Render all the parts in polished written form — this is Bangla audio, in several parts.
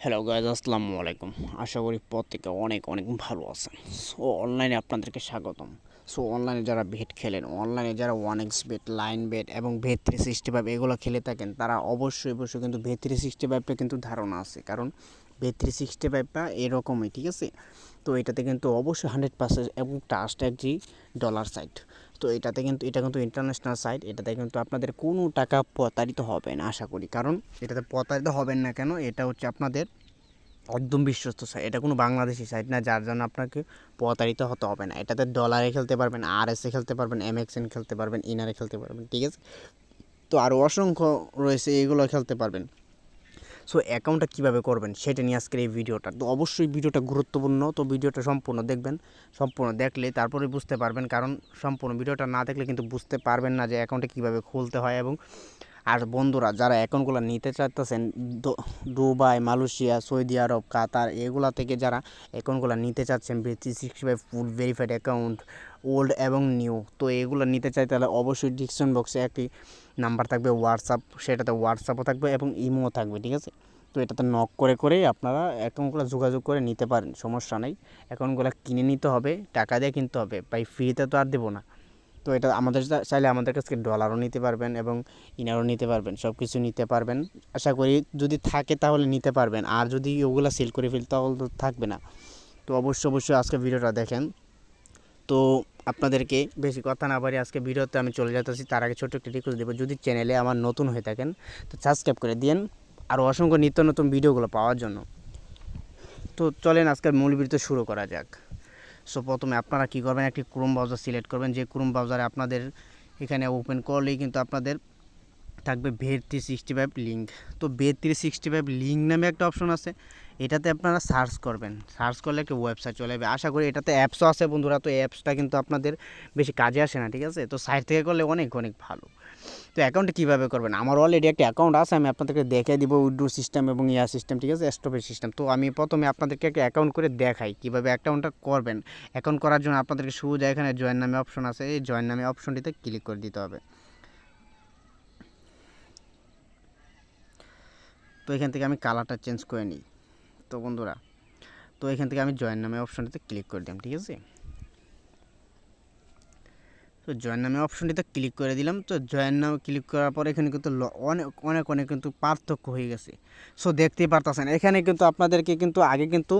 হ্যালো গাইজ, আসসালামু আলাইকুম। আশা করি প্রত্যেকে অনেক অনেক ভালো আছেন। সো অনলাইনে আপনাদেরকে স্বাগতম। সো অনলাইনে যারা বেট খেলেন, অনলাইনে যারা 1x বেট, লাইন বেট এবং বেট 365 এগুলো খেলে থাকেন, তারা অবশ্যই অবশ্যই কিন্তু বেট 365টা কিন্তু ধারণা আছে। কারণ বেট 365টা এরকমই, ঠিক আছে। তো এটাতে কিন্তু অবশ্যই 100% এবং ট্রাস্ট একটি ডলার সাইট। তো এটা কিন্তু ইন্টারন্যাশনাল সাইট। এটাতে কিন্তু আপনাদের কোনো টাকা প্রতারিত হবে না আশা করি। কারণ এটাতে প্রতারিত হবেন না কেন, এটা হচ্ছে আপনাদের একদম বিশ্বস্ত সাইট। এটা কোনো বাংলাদেশি সাইট না, যার জন্য আপনাকে প্রতারিত হতে হবে না। এটাতে ডলারে খেলতে পারবেন, আরএসে খেলতে পারবেন, এমএক্সএন খেলতে পারবেন, ইনারে খেলতে পারবেন, ঠিক আছে। তো আরও অসংখ্য রয়েছে, এগুলো খেলতে পারবেন। সো অ্যাকাউন্টটা কীভাবে করবেন সেটা নিয়ে আজকের এই ভিডিওটা। তো অবশ্যই ভিডিওটা গুরুত্বপূর্ণ, তো ভিডিওটা সম্পূর্ণ দেখবেন। সম্পূর্ণ দেখলে তারপরে বুঝতে পারবেন, কারণ সম্পূর্ণ ভিডিওটা না দেখলে কিন্তু বুঝতে পারবেন না যে অ্যাকাউন্টটা কীভাবে খুলতে হয়। এবং আর বন্ধুরা, যারা অ্যাকাউন্টগুলো নিতে চাইতেছেন দুবাই, মালয়েশিয়া, সৌদি আরব, কাতার এগুলা থেকে যারা অ্যাকাউন্টগুলো নিতে চাচ্ছেন, 365 ফুল ভেরিফাইড অ্যাকাউন্ট, ওল্ড এবং নিউ, তো এগুলো নিতে চাই তাহলে অবশ্যই ডিসক্রিপশন বক্সে একটি নাম্বার থাকবে হোয়াটসঅ্যাপ, সেটাতে হোয়াটসঅ্যাপও থাকবে এবং ইমোও থাকবে, ঠিক আছে। তো এটাতে নক করে করেই আপনারা অ্যাকাউন্টগুলো যোগাযোগ করে নিতে পারেন, সমস্যা নেই। অ্যাকাউন্টগুলো কিনে নিতে হবে, টাকা দিয়ে কিনতে হবে, ভাই ফ্রিতে তো আর দেবো না। তো এটা আমাদের চাইলে আমাদের কাছ থেকে ডলারও নিতে পারবেন এবং ইনারও নিতে পারবেন, সব কিছু নিতে পারবেন। আশা করি যদি থাকে তাহলে নিতে পারবেন, আর যদি ওগুলো সেল করে ফেল তাহলে তো থাকবে না। তো অবশ্যই অবশ্যই আজকে ভিডিওটা দেখেন। তো আপনাদেরকে বেশি কথা না বাড়িয়ে আজকে ভিডিওতে আমি চলে যেতেছি। তার আগে ছোট্ট একটি রিকোয়েস্ট দেবো, যদি চ্যানেলে আমার নতুন হয়ে থাকেন তো সাবস্ক্রাইব করে দিন, আর অসংখ্য নিত্য নতুন ভিডিওগুলো পাওয়ার জন্য। তো চলেন আজকের মূল ভিডিও শুরু করা যাক। সো প্রথমে আপনারা কী করবেন, একটি ক্রোম ব্রাউজার সিলেক্ট করবেন। যে ক্রোম ব্রাউজারে আপনাদের এখানে ওপেন করলেই কিন্তু আপনাদের থাকবে বেট 365 লিঙ্ক। তো বেট 365 লিঙ্ক নামে একটা অপশন আছে, এটাতে আপনারা সার্চ করবেন। সার্চ করলে একটা ওয়েবসাইট চলে যাবে। আশা করি এটাতে অ্যাপসও আছে বন্ধুরা, তো অ্যাপসটা কিন্তু আপনাদের বেশি কাজে আসে না, ঠিক আছে। তো সাইট থেকে করলে অনেক অনেক ভালো। তো অ্যাকাউন্টে কীভাবে করবেন, আমার অলরেডি একটা অ্যাকাউন্ট আছে, আমি আপনাদেরকে দেখিয়ে দিব উইথড্র সিস্টেম এবং সিস্টেম, ঠিক আছে, স্টপেজ সিস্টেম। তো আমি প্রথমে আপনাদেরকে একটা অ্যাকাউন্ট করে দেখাই কীভাবে অ্যাকাউন্টটা করবেন। অ্যাকাউন্ট করার জন্য আপনাদেরকে সোজা এখানে জয়েন নামে অপশন আছে, এই জয়েন নামে অপশনটিতে ক্লিক করে দিতে হবে। তো এখান থেকে আমি কালারটা চেঞ্জ করে নিই। তো বন্ধুরা, তো এখান থেকে আমি জয়েন নামে অপশনটিতে ক্লিক করে দিলাম, ঠিক আছে। তো জয়েন নামে অপশনটিতে ক্লিক করে দিলাম। তো জয়েন নামে ক্লিক করার পর এখানে কিন্তু অনেক অনেক অনেক কিন্তু পার্থক্য হয়ে গেছে। সো দেখতেই পারতেছেন এখানে কিন্তু আপনাদেরকে কিন্তু আগে কিন্তু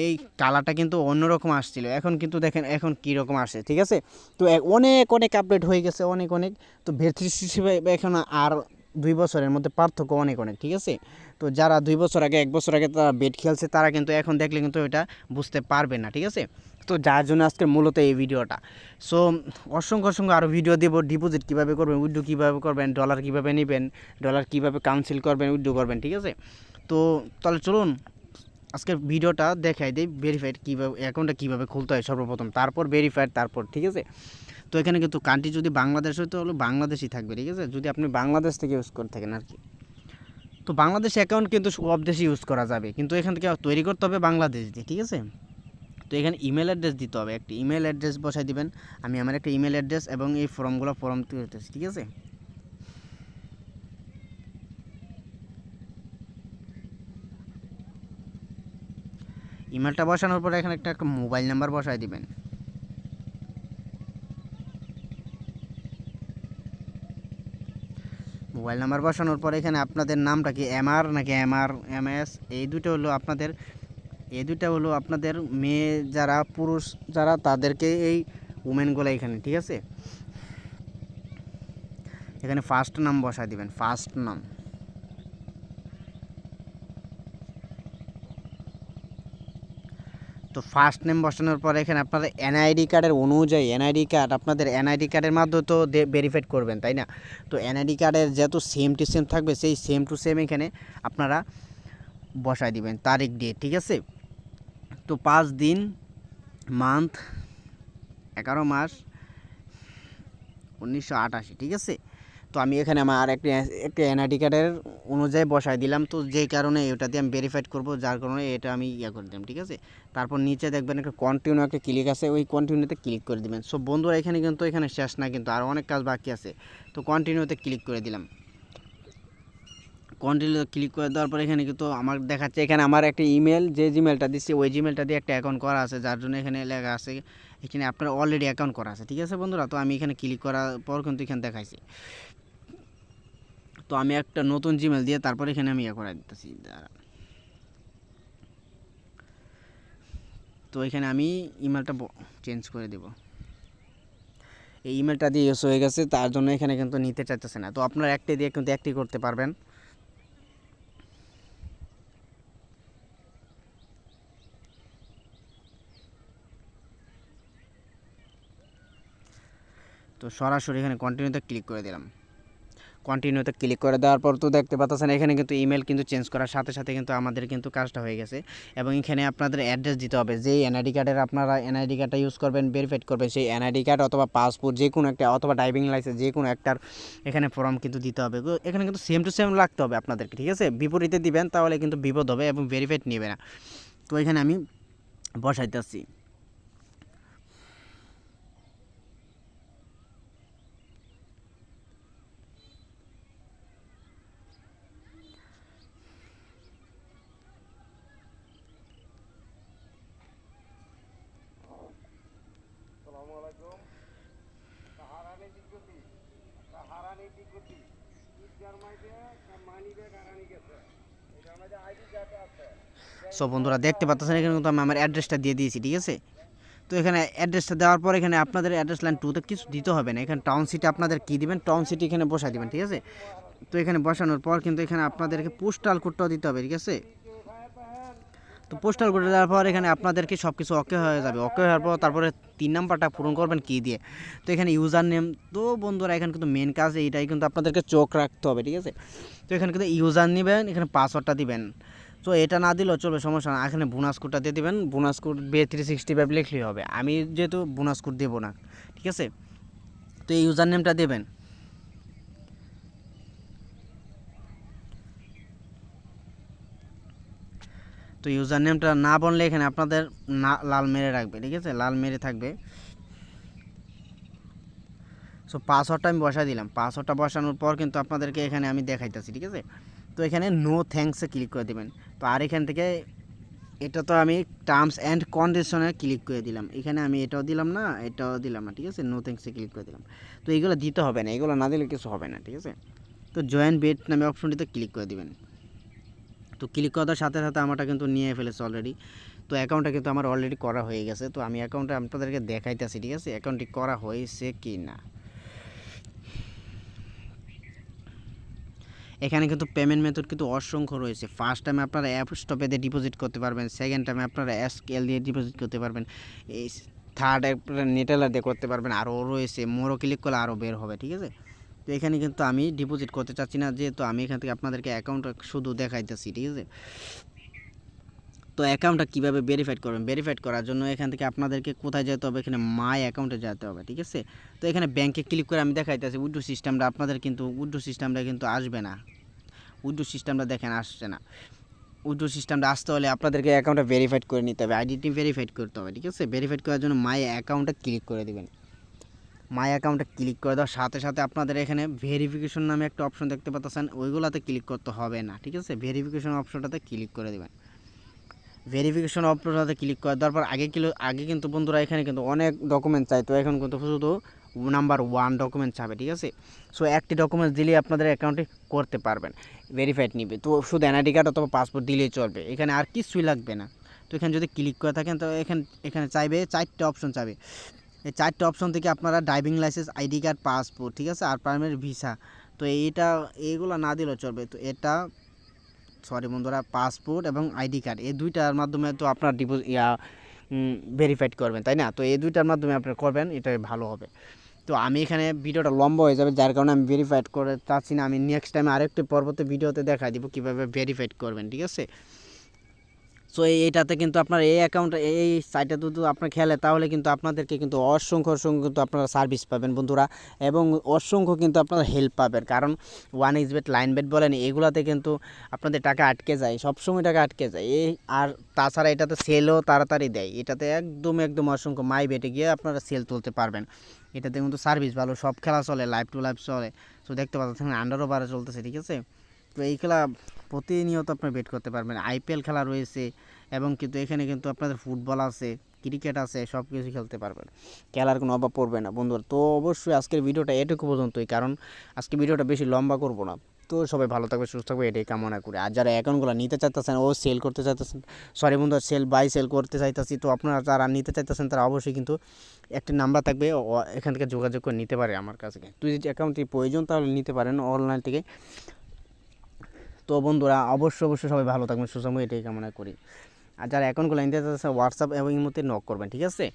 এই কালারটা কিন্তু অন্যরকম আসছিল, এখন কিন্তু দেখেন এখন কীরকম আসে, ঠিক আছে। তো অনেক অনেক আপডেট হয়ে গেছে, অনেক অনেক। তো ভেট্রি হিসেবে এখন আর 2 বছরের মধ্যে পার্থক্য অনেক অনেক, ঠিক আছে। তো যারা 2 বছর আগে 1 বছর আগে তারা বেট খেলছে, তারা কিন্তু এখন দেখলে কিন্তু এটা বুঝতে পারবে না, ঠিক আছে। তো যার জন্য আজকের মূলত এই ভিডিওটা। সো অসংখ্য অসংখ্য আরও ভিডিও দেব, ডিপোজিট কীভাবে করবেন, উইথড্র কীভাবে করবেন, ডলার কীভাবে নেবেন, ডলার কীভাবে কাউন্সিল করবেন, উইথড্র করবেন, ঠিক আছে। তো তাহলে চলুন আজকের ভিডিওটা দেখাই দিই, ভেরিফাইড কীভাবে অ্যাকাউন্টটা কীভাবে খুলতে হয় সর্বপ্রথম, তারপর ভেরিফাইড, তারপর, ঠিক আছে। তো এখানে কিন্তু কান্ট্রি যদি বাংলাদেশ হয় তো হলো বাংলাদেশই থাকবে, ঠিক আছে, যদি আপনি বাংলাদেশ থেকে ইউজ করে থাকেন আর কি। তো বাংলাদেশ অ্যাকাউন্ট কিন্তু সব দেশে ইউজ করা যাবে, কিন্তু এখান থেকে তৈরি করতে হবে বাংলাদেশ দিয়ে, ঠিক আছে। তো এখানে ইমেল অ্যাড্রেস দিতে হবে, একটি ইমেল অ্যাড্রেস বসাই দিবেন। আমি আমার একটা ইমেল অ্যাড্রেস এবং এই ফর্ম তুলতেছি, ঠিক আছে। ইমেলটা বসানোর পরে এখানে একটা মোবাইল নাম্বার বসাই দিবেন। মোবাইল নাম্বার বসানোর পরে এখানে আপনাদের নামটা কি এমআর নাকি এমএস, এই দুইটা হলো আপনাদের মেয়ে যারা, পুরুষ যারা, তাদেরকে এই উমেনগুলো এখানে, ঠিক আছে। এখানে ফার্স্ট নাম বসাই দিবেন, ফার্স্ট নাম। তো ফার্স্ট নেম বসানোর পরে এখানে আপনাদের এনআইডি কার্ডের অনুযায়ী আপনাদের এনআইডি কার্ডের মাধ্যমে তো ভেরিফাইড করবেন, তাই না। তো এনআইডি কার্ডের যেহেতু সেম টু সেম থাকবে, সেই সেম টু সেম এখানে আপনারা বসায় দিবেন তারিখ দিয়ে, ঠিক আছে। তো 5 দিন, মান্থ 11 মাস 1988, ঠিক আছে। তো আমি এখানে আমার একটা এনআইডি কার্ডের অনুযায়ী বসায় দিলাম, তো যেই কারণে এটা দিয়ে আমি ভেরিফাইড করব, যার কারণে এটা আমি করে দিলাম, ঠিক আছে। তারপর নিচে দেখবেন একটা কন্টিনিউ একটা ক্লিক আছে, ওই কন্টিনিউতে ক্লিক করে দিবেন। সো বন্ধুরা, এখানে কিন্তু এখানে শেষ না, কিন্তু আরও অনেক কাজ বাকি আছে। তো কন্টিনিউতে ক্লিক করে দিলাম। কন্টিনিউ ক্লিক করে দেওয়ার পর এখানে কিন্তু আমার দেখাচ্ছে এখানে আমার একটা ইমেল, যে জিমেলটা দিচ্ছি ওই জিমেলটা দিয়ে একটা অ্যাকাউন্ট করা আছে, যার জন্য এখানে লেখা আছে এখানে আপনার অলরেডি অ্যাকাউন্ট করা আছে। ঠিক আছে বন্ধুরা, তো আমি এখানে ক্লিক করার পর কিন্তু এখানে দেখাইছি। তো আমি একটা নতুন জিমেল দিয়ে তারপর এখানে আমি ইয়ে করে দিতেছি। তো এখানে আমি ইমেলটা চেঞ্জ করে দেব। এই ইমেলটা দিয়ে ইউজ হয়ে গেছে, তার জন্য এখানে কিন্তু নিতে চাইতেছে না। তো আপনার একটি দিয়ে কিন্তু একটি করতে পারবেন। তো সরাসরি এখানে কন্টিনিউতে ক্লিক করে দিলাম। কন্টিনিউতে ক্লিক করে দেওয়ার পর তো দেখতে পাচ্ছেন এখানে কিন্তু ইমেল কিন্তু চেঞ্জ করার সাথে সাথে কিন্তু আমাদের কিন্তু কাজটা হয়ে গেছে। এবং এখানে আপনাদের অ্যাড্রেস দিতে হবে, যেই এনআইডি কার্ডের আপনারা এনআইডি কার্ডটা ইউজ করবেন, ভেরিফাইড করবেন, সেই এনআইডি কার্ড অথবা পাসপোর্ট যে কোনো একটা অথবা ড্রাইভিং লাইসেন্স যে কোনো একটার এখানে ফর্ম কিন্তু দিতে হবে। এখানে কিন্তু সেম টু সেম লাগতে হবে আপনাদেরকে, ঠিক আছে? বিপরীতে দিবেন তাহলে কিন্তু বিপদ হবে এবং ভেরিফাইড নেবে না। তো এখানে আমি বসাইতেছি। সো বন্ধুরা দেখতে পাচ্ছেন এখানে কিন্তু আমি আমার অ্যাড্রেসটা দিয়ে দিয়েছি, ঠিক আছে? তো এখানে অ্যাড্রেসটা দেওয়ার পর এখানে আপনাদের অ্যাড্রেস লাইন 2 তে কিছু দিতে হবে না। এখানে টাউন সিটি আপনাদের কী দিবেন, টাউন সিটি এখানে বসাই দিবেন, ঠিক আছে? তো এখানে বসানোর পর কিন্তু এখানে আপনাদেরকে পোস্টাল কোডটাও দিতে হবে, ঠিক আছে? তো পোস্টাল কোড দেওয়ার পর এখানে আপনাদেরকে সব কিছু ওকে হয়ে যাবে। ওকে হওয়ার পর তারপরে 3 নাম্বারটা পূরণ করবেন কী দিয়ে। তো এখানে ইউজার নেম, তো বন্ধুরা এখানে কিন্তু মেন কাজ এইটাই কিন্তু আপনাদেরকে চোখ রাখতে হবে, ঠিক আছে? তো এখানে কিন্তু ইউজার নেবেন, এখানে পাসওয়ার্ডটা দিবেন। তো এটা না দিলেও চলবে, সমস্যা না। এখানে বোনাস কোডটা দিয়ে দেবেন, বোনাস কোড বে365 লিখলেই হবে। আমি যেহেতু বোনাস কোড দেবো না, ঠিক আছে? তো এই ইউজার নেমটা দেবেন। তো ইউজার নেমটা না বললে এখানে আপনাদের না লাল মেরে রাখবে, ঠিক আছে? লাল মেরে থাকবে। সো পাসওয়ার্ডটা আমি বসাই দিলাম। পাসওয়ার্ডটা বসানোর পর কিন্তু আপনাদেরকে এখানে আমি দেখাইতেছি, ঠিক আছে? তো এখানে নো থ্যাঙ্কসে ক্লিক করে দেবেন। তো আর এখান থেকে এটা তো আমি টার্মস অ্যান্ড কন্ডিশনে ক্লিক করে দিলাম। এখানে আমি এটাও দিলাম না, এটাও দিলাম না, ঠিক আছে? নো থ্যাঙ্কসে ক্লিক করে দিলাম। তো এইগুলো দিতে হবে না, এগুলো না দিলে কিছু হবে না, ঠিক আছে? তো জয়েন বেট নামে অপশনটিতে ক্লিক করে দিবেন। তো ক্লিক করার সাথে সাথে আমারটা কিন্তু নিয়ে ফেলেছে অলরেডি। তো অ্যাকাউন্টটা কিন্তু আমার অলরেডি করা হয়ে গেছে। তো আমি অ্যাকাউন্টটা আপনাদেরকে দেখাইতেছি, ঠিক আছে? অ্যাকাউন্টটি করা হয়েছে কি না। এখানে কিন্তু পেমেন্ট মেথড কিন্তু অসংখ্য রয়েছে। ফার্স্ট টাইমে আপনারা অ্যাপ স্টপে দিয়ে ডিপোজিট করতে পারবেন, সেকেন্ড টাইমে আপনারা এসকেএল দিয়ে ডিপোজিট করতে পারবেন, এই থার্ড আপনারা নেটেলার দিয়ে করতে পারবেন, আরও রয়েছে। মোরও ক্লিক করলে আরও বের হবে, ঠিক আছে? তো এখানে কিন্তু আমি ডিপোজিট করতে চাচ্ছি না, যেহেতু আমি এখান থেকে আপনাদেরকে অ্যাকাউন্টটা শুধু দেখাইতেছি, ঠিক আছে? তো অ্যাকাউন্টটা কীভাবে ভেরিফাইড করবেন, ভেরিফাইড করার জন্য এখান থেকে আপনাদেরকে কোথায় যেতে হবে, এখানে মাই অ্যাকাউন্টে যেতে হবে, ঠিক আছে? তো এখানে ব্যাংকে ক্লিক করে আমি দেখাইতেছি উইথড্র সিস্টেমটা, আপনাদের কিন্তু উইথড্র সিস্টেমটা কিন্তু আসবে না। উইথড্র সিস্টেমটা দেখেন আসছে না। উইথড্র সিস্টেমটা আসতে হলে আপনাদেরকে অ্যাকাউন্টটা ভেরিফাইড করে নিতে হবে, আইডিটি ভেরিফাইড করতে হবে, ঠিক আছে? ভেরিফাইড করার জন্য মাই অ্যাকাউন্টে ক্লিক করে দেবেন। মাই অ্যাকাউন্টে ক্লিক করে দেওয়ার সাথে সাথে আপনাদের এখানে ভেরিফিকেশন নামে একটা অপশন দেখতে পাচ্ছেন, ওইগুলোতে ক্লিক করতে হবে না, ঠিক আছে? ভেরিফিকেশন অপশনটাতে ক্লিক করে দেবেন। ভেরিফিকেশন অপশনটাতে ক্লিক করে দেওয়ার পর আগে কিন্তু বন্ধুরা এখানে কিন্তু অনেক ডকুমেন্ট চাই। তো এখন কিন্তু শুধু নাম্বার 1 ডকুমেন্ট চাবে, ঠিক আছে? সো একটি ডকুমেন্টস দিলেই আপনাদের অ্যাকাউন্টে করতে পারবেন, ভেরিফাইড নিবে। তো শুধু এনআইডি কার্ড অথবা পাসপোর্ট দিলেই চলবে, এখানে আর কিছুই লাগবে না। তো এখানে যদি ক্লিক করে থাকেন তো এখানে চাইবে 4টে অপশন চাবে। এই 4টে অপশন থেকে আপনারা driving licence, ID card, passport, ঠিক আছে? আর প্রাইমারি ভিসা। তো এইগুলো না দিলেও চলবে। তো এটা সরি বন্ধুরা, পাসপোর্ট এবং আইডি কার্ড এই দুইটার মাধ্যমে তো আপনার ভেরিফাইড করবেন, তাই না? তো এই দুইটার মাধ্যমে আপনারা করবেন, এটাই ভালো হবে। তো আমি এখানে ভিডিওটা লম্বা হয়ে যাবে, যার কারণে আমি ভেরিফাইড করে চাচ্ছি না। আমি নেক্সট টাইম আরেকটি পরবর্তী ভিডিওতে দেখাই দিব কীভাবে ভেরিফাইড করবেন, ঠিক আছে? সো এইটাতে কিন্তু আপনার এই অ্যাকাউন্ট এই সাইটে যদি আপনার খেলে তাহলে কিন্তু আপনাদেরকে কিন্তু অসংখ্য কিন্তু আপনারা সার্ভিস পাবেন বন্ধুরা, এবং অসংখ্য কিন্তু আপনারা হেল্প পাবেন। কারণ 1xBet, লাইনবেট বলেন, এগুলাতে কিন্তু আপনাদের টাকা আটকে যায়, সবসময় টাকা আটকে যায়। আর তাছাড়া এটাতে সেলও তাড়াতাড়ি দেয়। এটাতে একদম অসংখ্য মাই বেটে গিয়ে আপনারা সেল তুলতে পারবেন। এটাতে কিন্তু সার্ভিস ভালো, সব খেলা চলে, লাইভ টু লাইভ চলে। সো দেখতে পাচ্ছেন আন্ডার ওভারে চলতেছে, ঠিক আছে? তো এই খেলা প্রতিনিয়ত আপনার বেট করতে পারবেন। আইপিএল খেলা রয়েছে এবং কিন্তু এখানে কিন্তু আপনাদের ফুটবল আছে, ক্রিকেট আছে, সব কিছু খেলতে পারবেন, খেলার কোনো অভাব পড়বে না বন্ধুরা। তো অবশ্যই আজকের ভিডিওটা এটুকু পর্যন্তই, কারণ আজকে ভিডিওটা বেশি লম্বা করব না। তো সবাই ভালো থাকবে, সুস্থ থাকবে, এটাই কামনা করি। আর যারা অ্যাকাউন্টগুলো নিতে চাইতেছেন ও সেল করতে চাইতেছেন, সরি বন্ধুরা, সেল করতে চাইতেছি, তো আপনারা যারা নিতে চাইতেছেন তারা অবশ্যই কিন্তু একটি নাম্বার থাকবে, এখান থেকে যোগাযোগ করে নিতে পারে আমার কাছে। তুই যদি অ্যাকাউন্টটি প্রয়োজন তাহলে নিতে পারেন অনলাইন থেকে। তো বন্ধুরা অবশ্যই সবাই ভালো থাকবেন, সুস্থ থাকবেন, এটাই কামনা করি। আর যারা অ্যাকাউন্টগুলো নিতে চাইতেছেন হোয়াটসঅ্যাপ এবং এর মধ্যে নক করবেন, ঠিক আছে?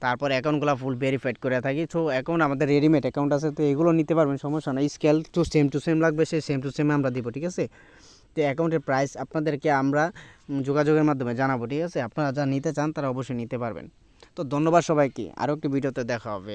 তারপর অ্যাকাউন্টগুলো ফুল ভেরিফাইড করে থাকি। তো অ্যাকাউন্ট আমাদের রেডিমেড অ্যাকাউন্ট আছে, তো এগুলো নিতে পারবেন, সমস্যা নাই। স্কেল টু সেম লাগবে, সেই সেম টু সেম আমরা দিব, ঠিক আছে? তো অ্যাকাউন্টের প্রাইস আপনাদেরকে আমরা যোগাযোগের মাধ্যমে জানাবো, ঠিক আছে? আপনারা যা নিতে চান তারা অবশ্যই নিতে পারবেন। তো ধন্যবাদ সবাইকে, আরও একটি ভিডিওতে দেখা হবে।